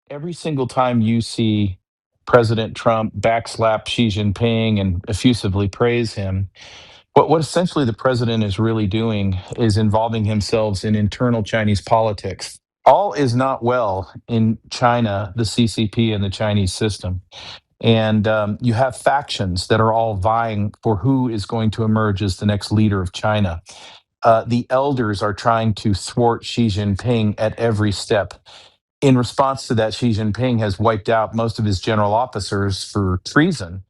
Every single time you see President Trump backslap Xi Jinping and effusively praise him, what essentially the president is really doing is involving himself in internal Chinese politics. All is not well in China, the CCP, and the Chinese system. And you have factions that are all vying for who is going to emerge as the next leader of China. The elders are trying to thwart Xi Jinping at every step. In response to that, Xi Jinping has wiped out most of his general officers for treason.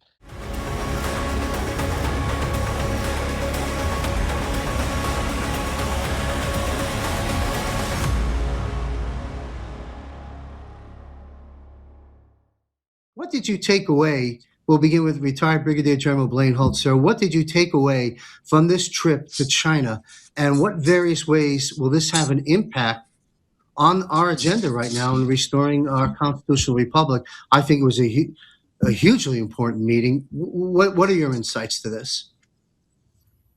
What did you take away? We'll begin with retired Brigadier General Blaine Holt. Sir, what did you take away from this trip to China? And what various ways will this have an impact on our agenda right now in restoring our constitutional republic? I think it was a hugely important meeting. What are your insights to this?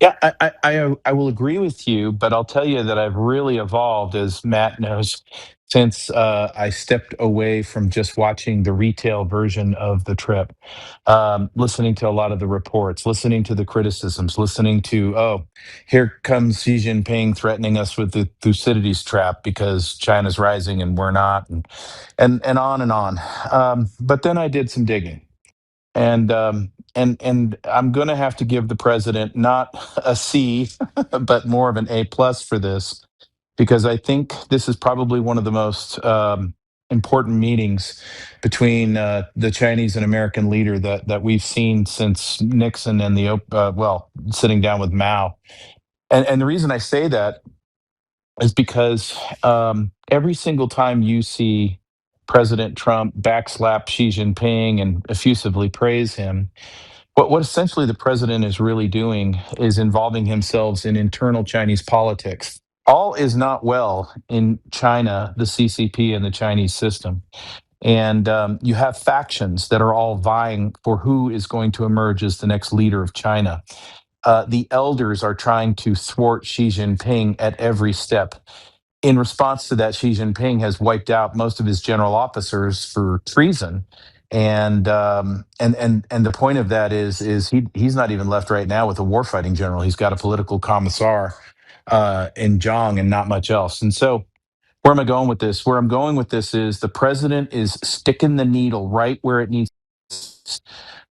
Yeah, I will agree with you, but I'll tell you that I've really evolved, as Matt knows, since I stepped away from just watching the retail version of the trip, listening to a lot of the reports, listening to the criticisms, listening to, oh, here comes Xi Jinping threatening us with the Thucydides trap because China's rising and we're not, and on and on. But then I did some digging. And I'm going to have to give the president not a C, but more of an A plus for this, because I think this is probably one of the most important meetings between the Chinese and American leader that we've seen since Nixon and sitting down with Mao. And the reason I say that is because every single time you see President Trump backslap Xi Jinping and effusively praise him, what essentially the president is really doing is involving himself in internal Chinese politics. All is not well in China, the CCP, and the Chinese system. And you have factions that are all vying for who is going to emerge as the next leader of China. The elders are trying to thwart Xi Jinping at every step. In response to that, Xi Jinping has wiped out most of his general officers for treason. And the point of that is he's not even left right now with a warfighting general. He's got a political commissar in Zhang and not much else. And so where am I going with this? Where I'm going with this is the president is sticking the needle right where it needs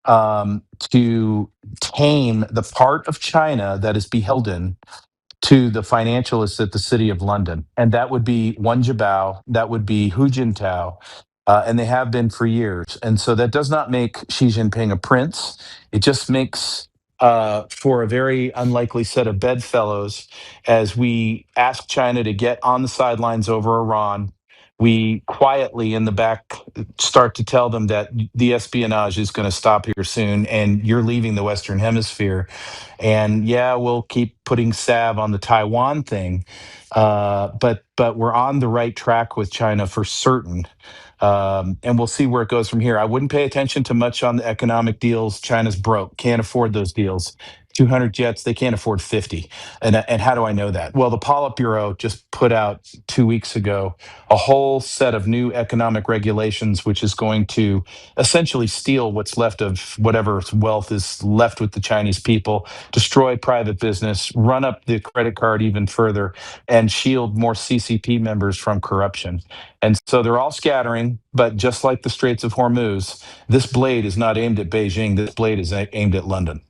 to tame the part of China that is beholden to the financialists at the City of London, and that would be Wen Jiabao, that would be Hu Jintao, and they have been for years. And so that does not make Xi Jinping a prince. It just makes for a very unlikely set of bedfellows as we ask China to get on the sidelines over Iran. We quietly in the back start to tell them that the espionage is going to stop here soon and you're leaving the Western Hemisphere. And yeah, we'll keep putting salve on the Taiwan thing, but we're on the right track with China for certain. And we'll see where it goes from here. I wouldn't pay attention to much on the economic deals. China's broke, can't afford those deals. 200 jets, they can't afford 50. And how do I know that? Well, the Politburo just put out 2 weeks ago a whole set of new economic regulations, which is going to essentially steal what's left of whatever wealth is left with the Chinese people, destroy private business, run up the credit card even further, and shield more CCP members from corruption. And so they're all scattering, but just like the Straits of Hormuz, this blade is not aimed at Beijing. This blade is aimed at London.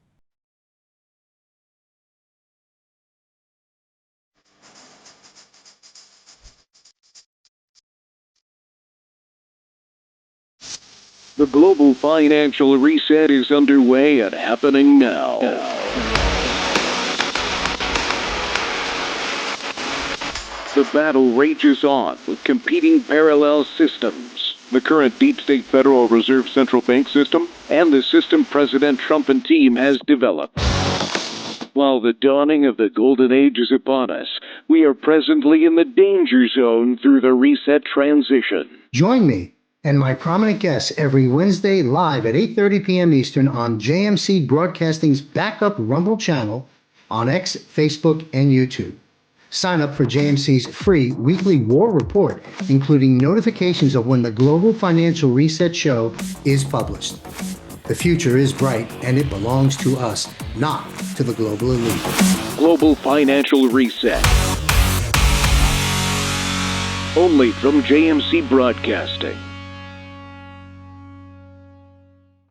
The global financial reset is underway and happening now. The battle rages on with competing parallel systems. The current deep state Federal Reserve Central Bank system and the system President Trump and team has developed. While the dawning of the golden age is upon us, we are presently in the danger zone through the reset transition. Join me and my prominent guests every Wednesday live at 8:30 p.m. Eastern on JMC Broadcasting's backup Rumble channel on X, Facebook, and YouTube. Sign up for JMC's free weekly war report, including notifications of when the Global Financial Reset Show is published. The future is bright, and it belongs to us, not to the global elite. Global Financial Reset. Only from JMC Broadcasting.